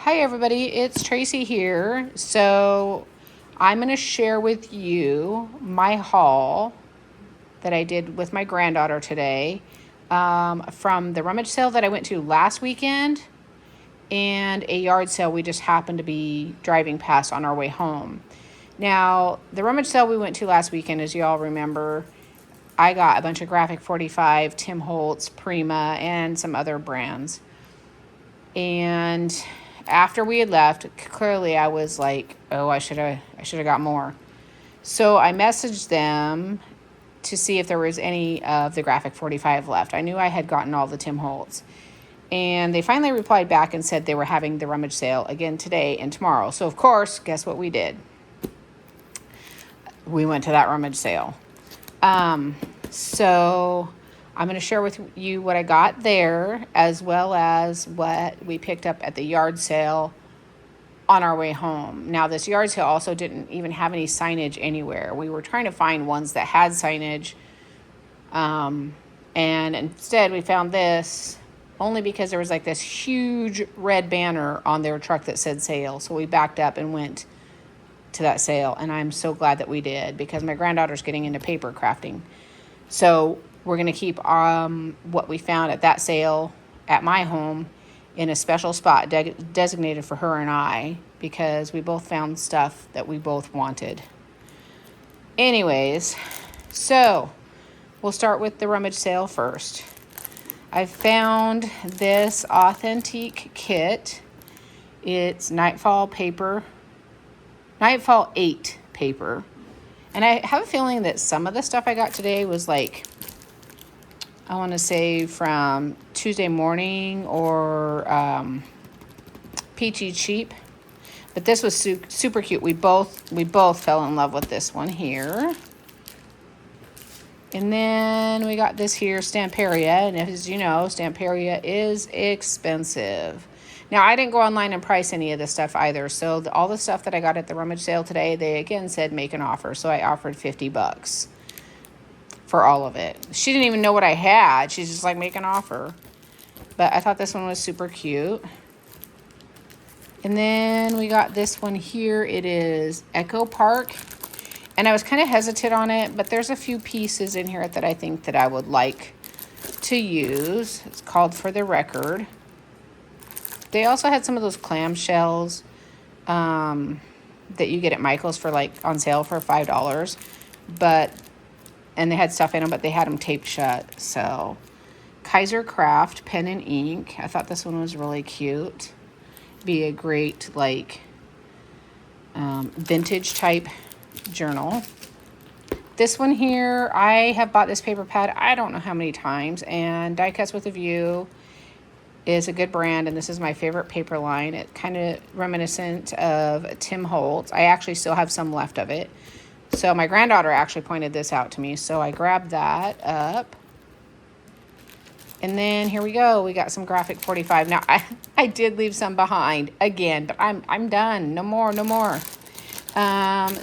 Hi everybody, it's Tracy here. So I'm going to share with you my haul that I did with my granddaughter today from the rummage sale that I went to last weekend and a yard sale we just happened to be driving past on our way home. Now, the rummage sale we went to last weekend, as you all remember, I got a bunch of Graphic 45, Tim Holtz, Prima, and some other brands. And after we had left, clearly I was like, oh, I should have got more. So I messaged them to see if there was any of the Graphic 45 left. I knew I had gotten all the Tim Holtz. And they finally replied back and said they were having the rummage sale again today and tomorrow. So, of course, guess what we did? We went to that rummage sale. So I'm going to share with you what I got there, as well as what we picked up at the yard sale on our way home. Now, this yard sale also didn't even have any signage anywhere. We were trying to find ones that had signage, and instead we found this only because there was like this huge red banner on their truck that said sale. So we backed up and went to that sale, and I'm so glad that we did because my granddaughter's getting into paper crafting. So we're going to keep what we found at that sale at my home in a special spot designated for her and I, because we both found stuff that we both wanted. Anyways, so we'll start with the rummage sale first. I found this authentic kit. It's Nightfall 8 paper. And I have a feeling that some of the stuff I got today was like, I want to say from Tuesday Morning or Peachy Cheap. But this was super cute. We both fell in love with this one here. And then we got this here, Stamperia. And as you know, Stamperia is expensive. Now, I didn't go online and price any of this stuff either. So all the stuff that I got at the rummage sale today, they again said make an offer. So I offered $50 for all of it. She didn't even know what I had. She's just like, make an offer. But I thought this one was super cute. And then we got this one here. It is Echo Park. And I was kind of hesitant on it, but there's a few pieces in here that I think that I would like to use. It's called For the Record. They also had some of those clamshells that you get at Michael's for like on sale for $5. And they had stuff in them, but they had them taped shut. So Kaiser Craft pen and ink. I thought this one was really cute. Be a great like vintage type journal. This one here, I have bought this paper pad I don't know how many times, and Die Cuts with a View is a good brand, and this is my favorite paper line. It kind of reminiscent of Tim Holtz. I actually still have some left of it. So my granddaughter actually pointed this out to me, so I grabbed that up. And then here we go. We got some Graphic 45. Now, I did leave some behind again, but I'm done. No more.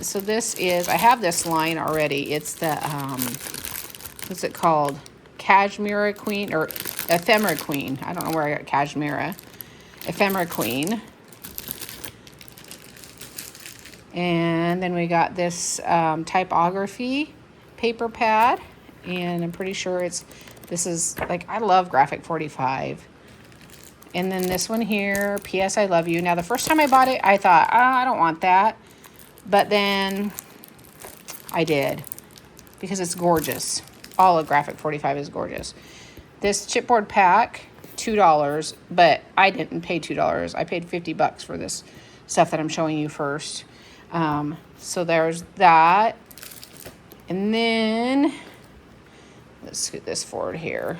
So this is, I have this line already. It's the, what's it called? Cashmere Queen or Ephemera Queen. I don't know where I got Cashmere. Ephemera Queen. And then we got this typography paper pad. And I'm pretty sure this is like, I love Graphic 45. And then this one here, P.S. I Love You. Now, the first time I bought it, I thought, I don't want that. But then I did, because it's gorgeous. All of Graphic 45 is gorgeous. This chipboard pack, $2, but I didn't pay $2. I paid $50 for this stuff that I'm showing you first. So there's that. And then, let's scoot this forward here.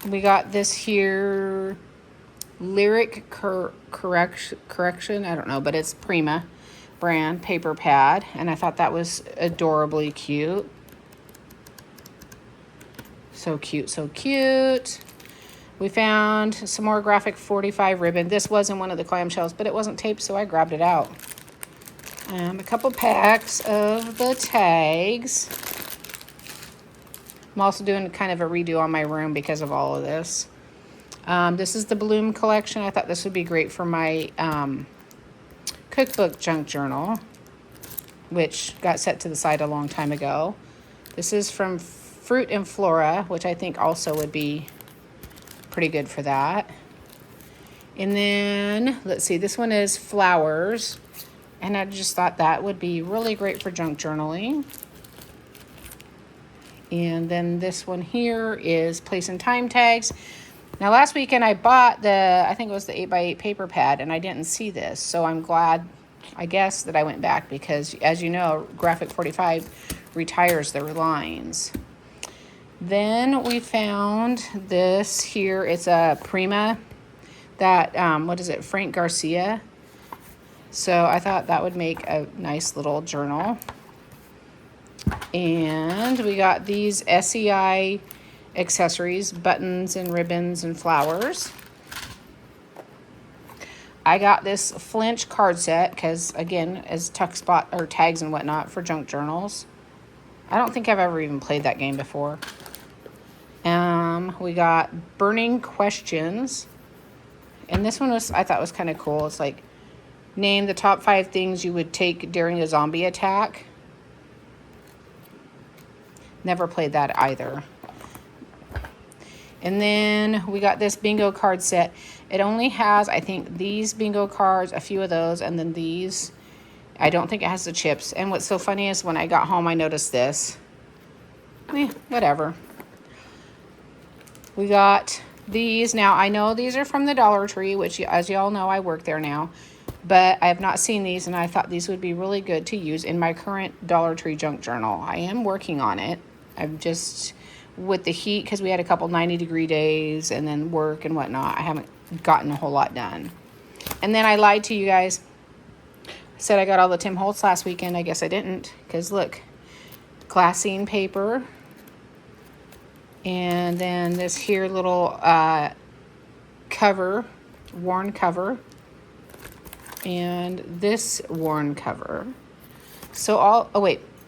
We got this here, Lyric Correction. I don't know, but it's Prima brand paper pad. And I thought that was adorably cute. So cute. We found some more Graphic 45 ribbon. This wasn't one of the clamshells, but it wasn't taped, so I grabbed it out. A couple packs of the tags. I'm also doing kind of a redo on my room because of all of this. This is the Bloom collection. I thought this would be great for my cookbook junk journal, which got set to the side a long time ago. This is from Fruit and Flora, which I think also would be pretty good for that. And then, let's see, this one is Flowers. And I just thought that would be really great for junk journaling. And then this one here is Place and Time Tags. Now, last weekend I bought I think it was the 8x8 paper pad, and I didn't see this. So I'm glad, I guess, that I went back because, as you know, Graphic 45 retires their lines. Then we found this here. It's a Prima, that, what is it, Frank Garcia. So I thought that would make a nice little journal. And we got these SEI accessories, buttons and ribbons and flowers. I got this Flinch card set because, again, as tuck spot or tags and whatnot for junk journals. I don't think I've ever even played that game before. We got Burning Questions. And this one I thought was kind of cool. It's like, name the top 5 things you would take during a zombie attack. Never played that either. And then we got this bingo card set. It only has, I think, these bingo cards, a few of those, and then these. I don't think it has the chips. And what's so funny is when I got home, I noticed this. Whatever. We got these. Now, I know these are from the Dollar Tree, which, as you all know, I work there now. But I have not seen these, and I thought these would be really good to use in my current Dollar Tree junk journal. I am working on it. I'm just, with the heat, because we had a couple 90-degree days, and then work and whatnot, I haven't gotten a whole lot done. And then I lied to you guys. I said I got all the Tim Holtz last weekend. I guess I didn't, because look, glassine paper. And then this here little cover, worn cover. And this worn cover. So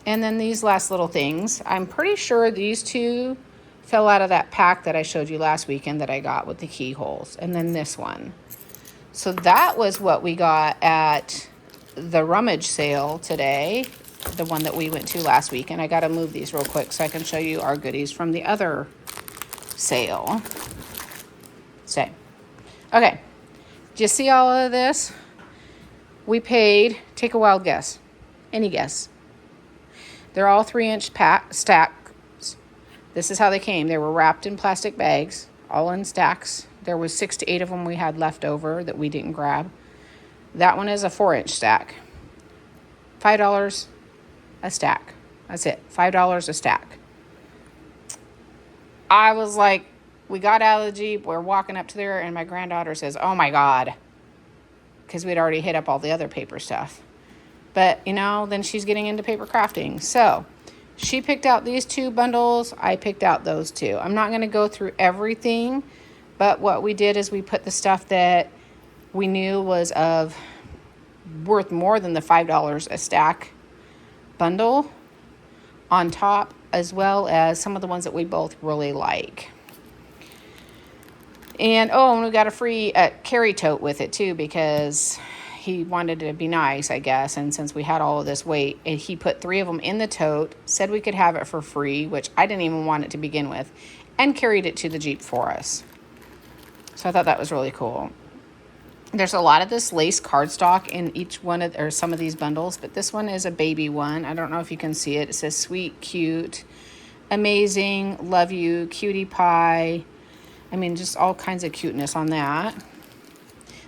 and then these last little things. I'm pretty sure these two fell out of that pack that I showed you last weekend that I got with the keyholes. And then this one. So that was what we got at the Rummage sale today. The one that we went to last week. And I got to move these real quick so I can show you our goodies from the other sale. Okay. Do you see all of this? We paid, take a wild guess. Any guess. They're all 3-inch stacks. This is how they came. They were wrapped in plastic bags, all in stacks. There was 6 to 8 of them we had left over that we didn't grab. That one is a 4-inch stack. $5 a stack. That's it. $5 a stack. I was like, we got out of the Jeep. We're walking up to there, and my granddaughter says, "Oh, my God." Because we'd already hit up all the other paper stuff. But, then she's getting into paper crafting. So, she picked out these 2 bundles. I picked out those 2. I'm not going to go through everything. But what we did is we put the stuff that we knew was worth more than the $5 a stack bundle on top, as well as some of the ones that we both really like. And we got a free carry tote with it too, because he wanted it to be nice, I guess. And since we had all of this weight, and he put 3 of them in the tote, said we could have it for free, which I didn't even want it to begin with, and carried it to the Jeep for us. So I thought that was really cool. There's a lot of this lace cardstock in each one or some of these bundles, but this one is a baby one. I don't know if you can see it. It says sweet, cute, amazing, love you, cutie pie. I mean, just all kinds of cuteness on that.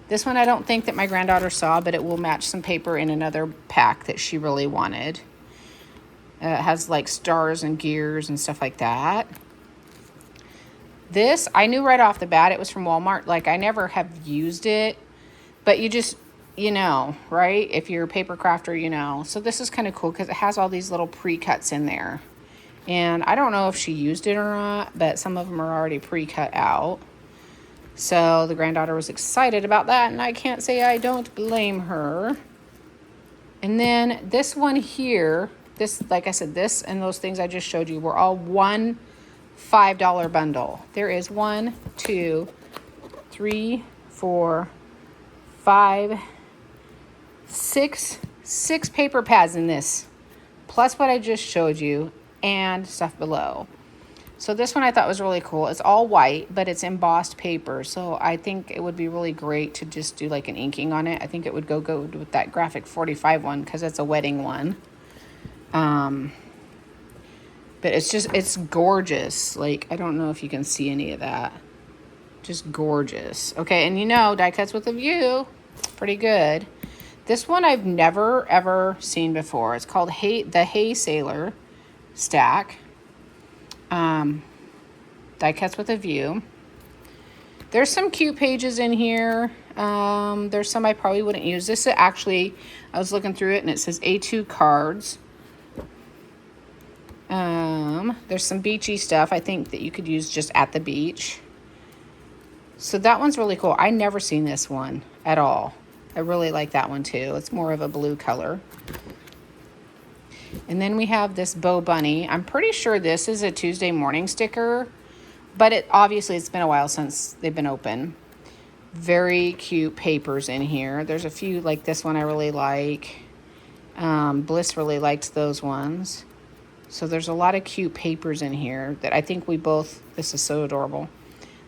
This one I don't think that my granddaughter saw, but it will match some paper in another pack that she really wanted. It has like stars and gears and stuff like that. This, I knew right off the bat it was from Walmart. Like, I never have used it, but you just, right? If you're a paper crafter, So this is kind of cool because it has all these little pre-cuts in there. And I don't know if she used it or not, but some of them are already pre-cut out. So the granddaughter was excited about that, and I can't say I don't blame her. And then this one here, this, like I said, this and those things I just showed you were all one $5 bundle. There is 1, 2, 3, 4, 5, 6 paper pads in this, plus what I just showed you and stuff below. So this one I thought was really cool. It's all white, but it's embossed paper. So I think it would be really great to just do like an inking on it. I think it would go with that graphic 45 one because it's a wedding one. But it's gorgeous. Like, I don't know if you can see any of that. Just gorgeous. Okay, and die cuts with a view. Pretty good. This one I've never, ever seen before. It's called the Hay Sailor Stack. Die cuts with a view. There's some cute pages in here. There's some I probably wouldn't use. This is actually, I was looking through it and it says A2 cards. There's some beachy stuff I think that you could use just at the beach. So that one's really cool. I never seen this one at all. I really like that one too. It's more of a blue color. And then we have this Bow Bunny. I'm pretty sure this is a Tuesday morning sticker, but obviously it's been a while since they've been open. Very cute papers in here. There's a few like this one I really like. Bliss really liked those ones. So there's a lot of cute papers in here that I think this is so adorable,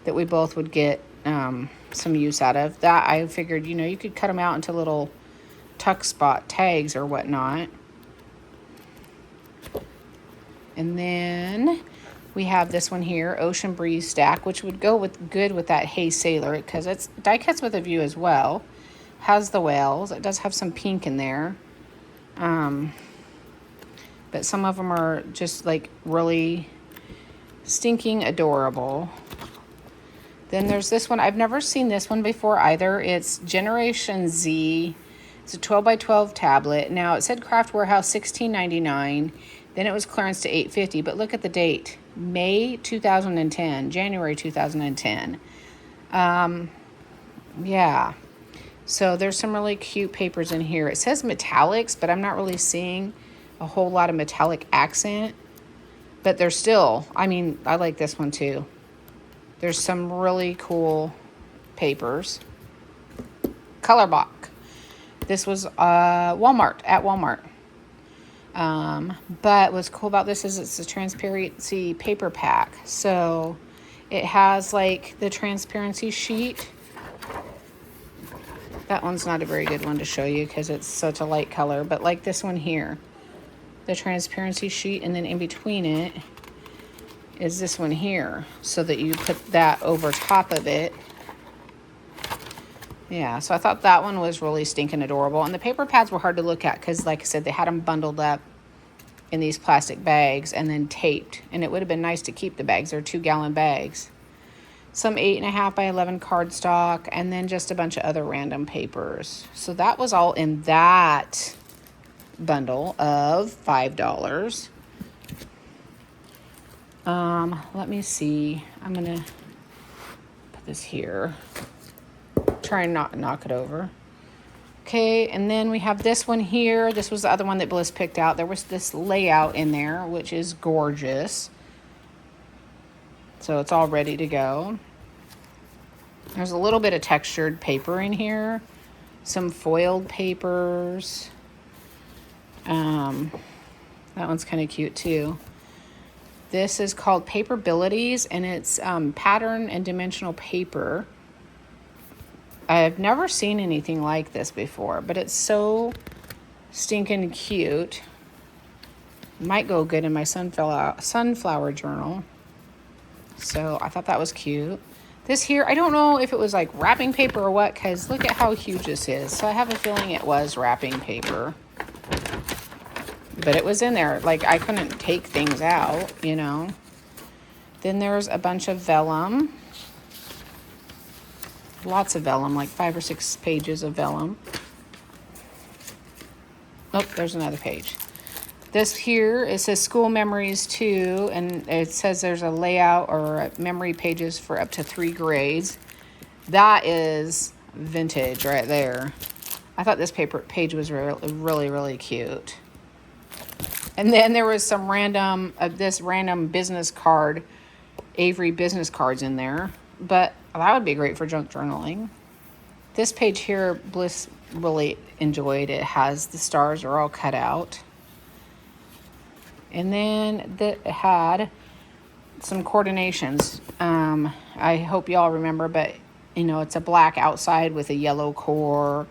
that we both would get some use out of. That I figured, you could cut them out into little tuck spot tags or whatnot. And then we have this one here, Ocean Breeze Stack, which would go good with that Hay Sailor because it's die cuts with a view as well. Has the whales. It does have some pink in there. But some of them are just like really stinking adorable. Then there's this one. I've never seen this one before either. It's Generation Z. It's a 12 by 12 tablet. Now it said Craft Warehouse $16.99. Then it was clearance to $8.50. But look at the date. May 2010. January 2010. Yeah. So there's some really cute papers in here. It says metallics, but I'm not really seeing a whole lot of metallic accent. But there's still, I like this one too. There's some really cool papers. Colorblock. This was at Walmart. But what's cool about this is it's a transparency paper pack. So it has like the transparency sheet. That one's not a very good one to show you because it's such a light color. But like this one here, the transparency sheet, and then in between it is this one here, so that you put that over top of it. Yeah, so I thought that one was really stinking adorable. And the paper pads were hard to look at because, like I said, they had them bundled up in these plastic bags and then taped. And it would have been nice to keep the bags. They're 2-gallon bags. Some 8.5 by 11 cardstock, and then just a bunch of other random papers. So that was all in that bundle of $5. Let me see. I'm gonna put this here. Try and not knock it over. Okay, and then we have this one here. This was the other one that Bliss picked out. There was this layout in there, which is gorgeous. So it's all ready to go. There's a little bit of textured paper in here. Some foiled papers. That one's kind of cute too. This is called Paperbilities, and it's pattern and dimensional paper. I've never seen anything like this before, but it's so stinking cute. Might go good in my sunflower journal. So I thought that was cute. This here, I don't know if it was like wrapping paper or what, because look at how huge this is. So I have a feeling it was wrapping paper. But it was in there. Like, I couldn't take things out, Then there's a bunch of vellum. Lots of vellum, like 5 or 6 pages of vellum. Oh, there's another page. This here, it says School Memories 2, and it says there's a layout or memory pages for up to 3 grades. That is vintage right there. I thought this page was really, really cute. And then there was some random business card, Avery business cards in there. But Well, that would be great for junk journaling. This page here, Bliss really enjoyed. It has the stars are all cut out. And then it had some coordinations. I hope y'all remember, but you know, it's a black outside with a yellow core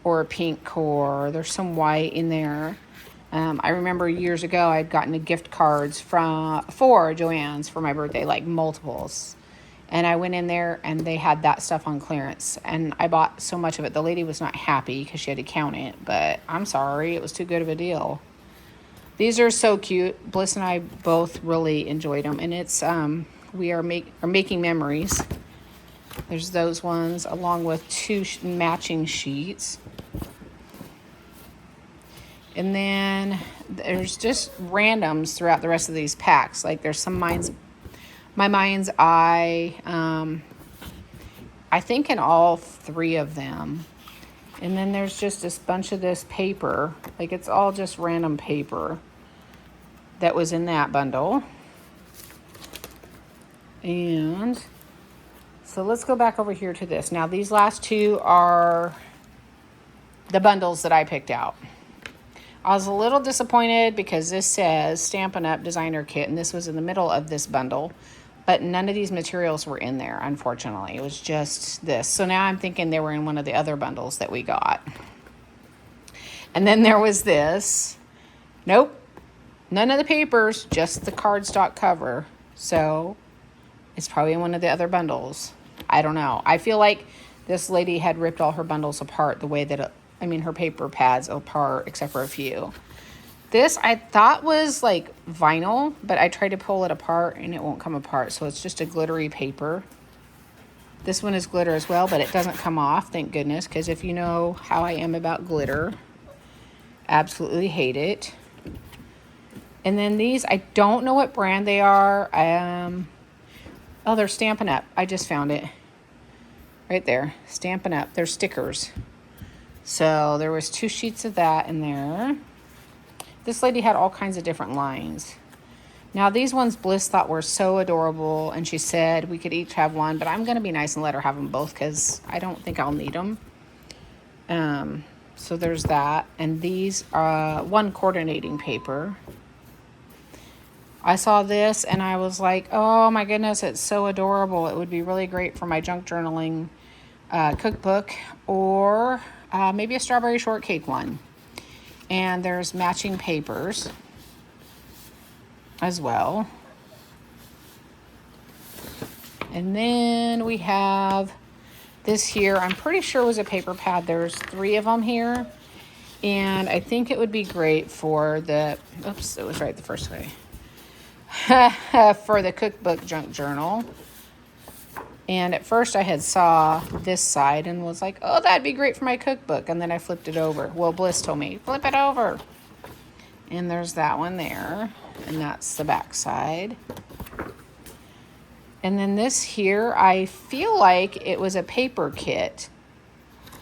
or a pink core. There's some white in there. I remember years ago I'd gotten a gift cards for Joann's for my birthday, like multiples. And I went in there and they had that stuff on clearance. And I bought so much of it. The lady was not happy because she had to count it. But I'm sorry, it was too good of a deal. These are so cute. Bliss and I both really enjoyed them. And it's we are making memories. There's those ones along with two matching sheets. And then there's just randoms throughout the rest of these packs. Like there's some my mind's eye. I think in all three of them. And then there's just this bunch of this paper. Like it's all just random paper that was in that bundle. And so let's go back over here to this. Now these last two are the bundles that I picked out. I was a little disappointed because this says Stampin' Up! Designer Kit, and this was in the middle of this bundle, but none of these materials were in there, unfortunately. It was just this. So now I'm thinking they were in one of the other bundles that we got. And then there was this. Nope. None of the papers, just the cardstock cover. So it's probably in one of the other bundles. I don't know. I feel like this lady had ripped all her bundles apart the way that her paper pads apart, except for a few. This I thought was like vinyl, but I tried to pull it apart and it won't come apart. So it's just a glittery paper. This one is glitter as well, but it doesn't come off, thank goodness, because if you know how I am about glitter, absolutely hate it. And then these, I don't know what brand they are. Oh, they're Stampin' Up. I just found it. Right there, Stampin' Up. They're stickers. So there was 2 sheets of that in there. This lady had all kinds of different lines. Now these ones Bliss thought were so adorable, and she said we could each have one, but I'm going to be nice and let her have them both because I don't think I'll need them. So there's that. And these are one coordinating paper. I saw this and I was like, oh my goodness, it's so adorable. It would be really great for my junk journaling cookbook, or maybe a strawberry shortcake one. And there's matching papers as well. And then we have this here. I'm pretty sure it was a paper pad. There's 3 of them here. And I think it would be great for the, oops, it was right the first way. For the cookbook junk journal. And at first I had saw this side and was like, oh, that'd be great for my cookbook. And then I flipped it over. Well, Bliss told me, flip it over. And there's that one there. And that's the back side. And then this here, I feel like it was a paper kit.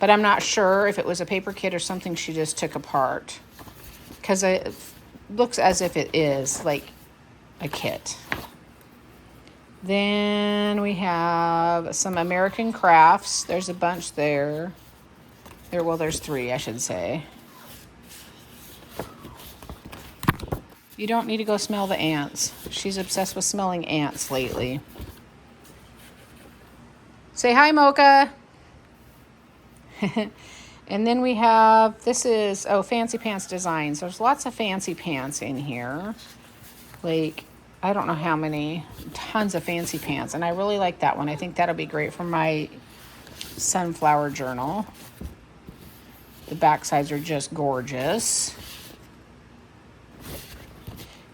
But I'm not sure if it was a paper kit or something she just took apart. Because it looks as if it is like a kit. Then we have some American Crafts. There's a bunch there. Well, there's 3, I should say. You don't need to go smell the ants. She's obsessed with smelling ants lately. Say hi, Mocha. And then we have, this is, Fancy Pants Designs. There's lots of fancy pants in here. Like, I don't know how many, tons of fancy pants. And I really like that one. I think that'll be great for my sunflower journal. The back sides are just gorgeous.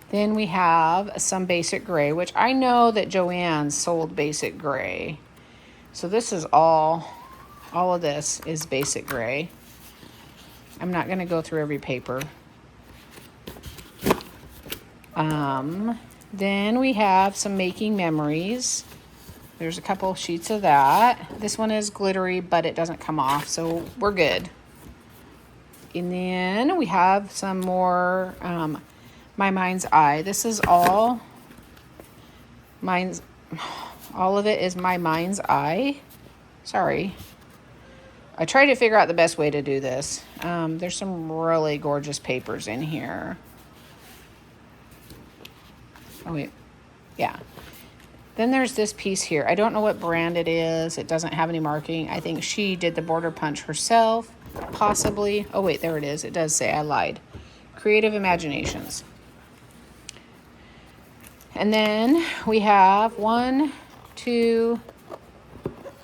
Then we have some basic gray, which I know that Joanne sold basic gray. So this is all of this is basic gray. I'm not going to go through every paper. Then we have some making memories. There's a couple sheets of that. This one is glittery, but it doesn't come off, so we're good. And then we have some more My Mind's Eye. This is all All of it is my mind's eye. Sorry. I tried to figure out the best way to do this. There's some really gorgeous papers in here. Oh, wait. Yeah. Then there's this piece here. I don't know what brand it is. It doesn't have any marking. I think she did the border punch herself, possibly. Oh, wait, there it is. It does say, I lied. Creative Imaginations. And then we have 1, 2,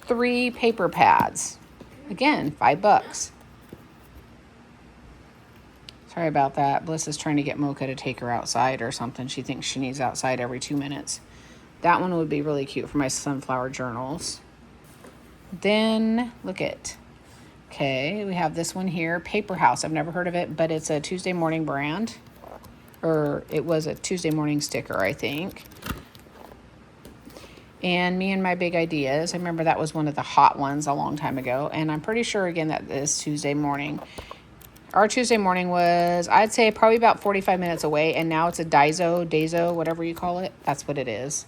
3 paper pads. Again, $5. Sorry about that. Bliss is trying to get Mocha to take her outside or something. She thinks she needs outside every 2 minutes. That one would be really cute for my sunflower journals. Then, look at, okay, we have this one here, Paper House. I've never heard of it, but it's a Tuesday morning brand. Or it was a Tuesday morning sticker, I think. And Me and My Big Ideas. I remember that was one of the hot ones a long time ago. And I'm pretty sure, again, that this Tuesday morning. Our Tuesday morning was, I'd say, probably about 45 minutes away. And now it's a Daiso, whatever you call it. That's what it is.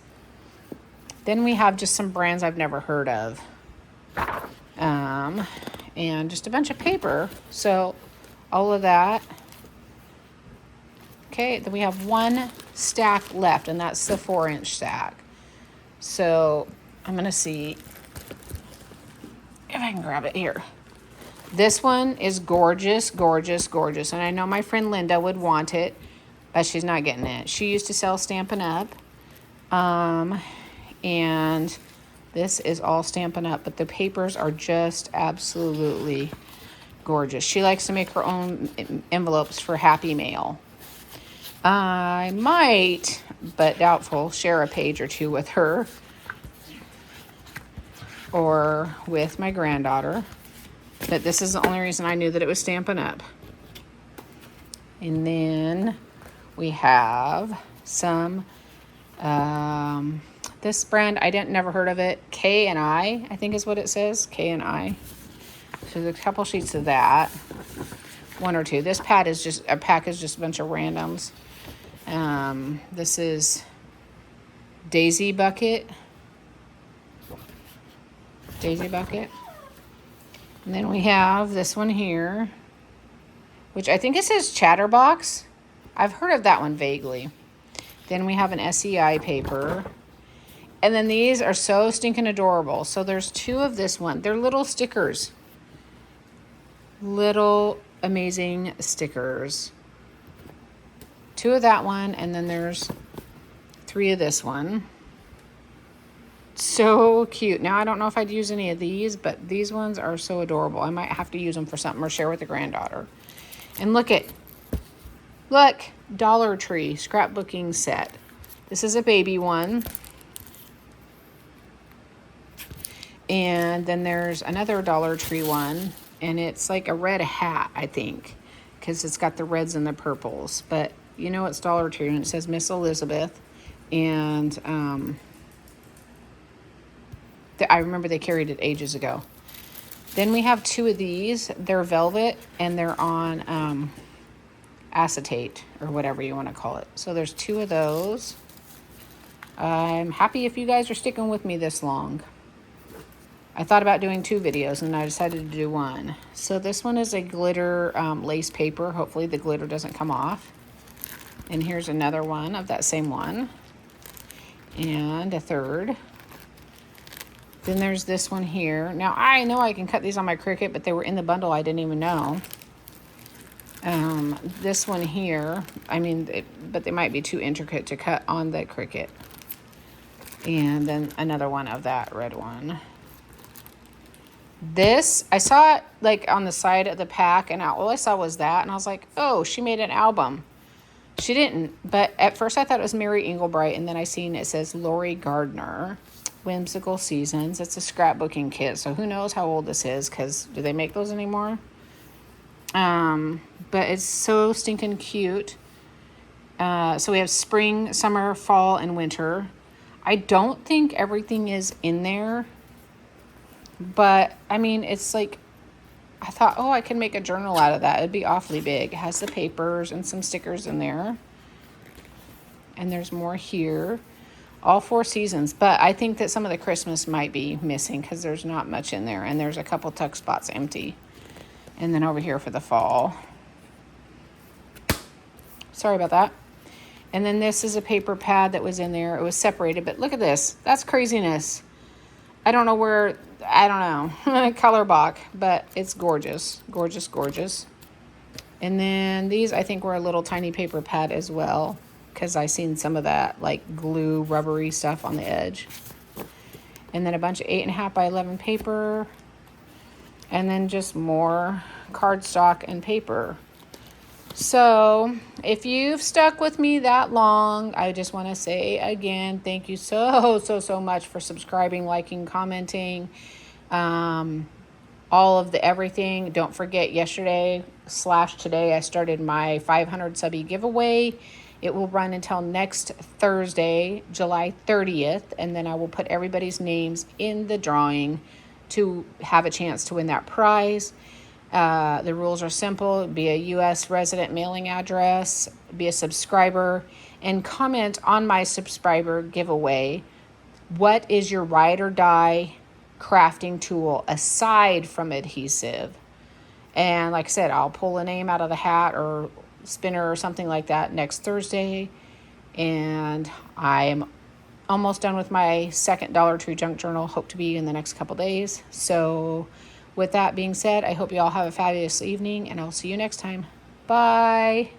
Then we have just some brands I've never heard of. And just a bunch of paper. So all of that. Okay, then we have one stack left, and that's the 4-inch stack. So I'm going to see if I can grab it here. This one is gorgeous, gorgeous, gorgeous. And I know my friend Linda would want it, but she's not getting it. She used to sell Stampin' Up. And this is all Stampin' Up, but the papers are just absolutely gorgeous. She likes to make her own envelopes for Happy Mail. I might, but doubtful, share a page or two with her or with my granddaughter. But this is the only reason I knew that it was Stampin' Up. And then we have some, this brand, I never heard of it. K&I think is what it says. K&I. So there's a couple sheets of that. 1 or 2. This pack is just a bunch of randoms. This is Daisy Bucket. And then we have this one here, which I think it says Chatterbox. I've heard of that one vaguely. Then we have an SEI paper. And then these are so stinking adorable. So there's 2 of this one. They're little stickers. Little amazing stickers. 2 of that one, and then there's 3 of this one. So cute. Now, I don't know if I'd use any of these, but these ones are so adorable. I might have to use them for something or share with the granddaughter. And look, Dollar Tree scrapbooking set. This is a baby one. And then there's another Dollar Tree one, and it's like a red hat, I think, because it's got the reds and the purples. But you know it's Dollar Tree, and it says Miss Elizabeth. And I remember they carried it ages ago. Then we have 2 of these. They're velvet, and they're on acetate, or whatever you want to call it. So there's 2 of those. I'm happy if you guys are sticking with me this long. I thought about doing 2 videos, and I decided to do 1. So this one is a glitter lace paper. Hopefully the glitter doesn't come off. And here's another one of that same one. And a third. Then there's this one here. Now, I know I can cut these on my Cricut, but they were in the bundle. I didn't even know. This one here, but they might be too intricate to cut on the Cricut. And then another one of that red one. This, I saw it like on the side of the pack, and all I saw was that, and I was like, oh, she made an album. She didn't, but at first I thought it was Mary Englebright, and then I seen it says Lori Gardner, Whimsical Seasons. It's a scrapbooking kit, so who knows how old this is, because do they make those anymore? But it's so stinking cute. So we have spring, summer, fall, and winter. I don't think everything is in there, but it's like, I thought, oh, I can make a journal out of that. It'd be awfully big. It has the papers and some stickers in there. And there's more here. All 4 seasons. But I think that some of the Christmas might be missing because there's not much in there. And there's a couple tuck spots empty. And then over here for the fall. Sorry about that. And then this is a paper pad that was in there. It was separated, but look at this. That's craziness. I don't know where, I don't know, color block, but it's gorgeous. Gorgeous, gorgeous. And then these, I think, were a little tiny paper pad as well, because I seen some of that like glue, rubbery stuff on the edge. And then a bunch of 8.5 by 11 paper. And then just more cardstock and paper. So if you've stuck with me that long, I just want to say again, thank you so much for subscribing, liking, commenting, all of the everything. Don't forget, yesterday/today, I started my 500 Subbie giveaway. It will run until next Thursday, July 30th, and then I will put everybody's names in the drawing to have a chance to win that prize. The rules are simple. Be a U.S. resident mailing address, be a subscriber, and comment on my subscriber giveaway. What is your ride or die crafting tool aside from adhesive? And like I said, I'll pull a name out of the hat or spinner or something like that next Thursday. And I'm almost done with my second Dollar Tree junk journal. Hope to be in the next couple days. So with that being said, I hope you all have a fabulous evening, and I'll see you next time. Bye.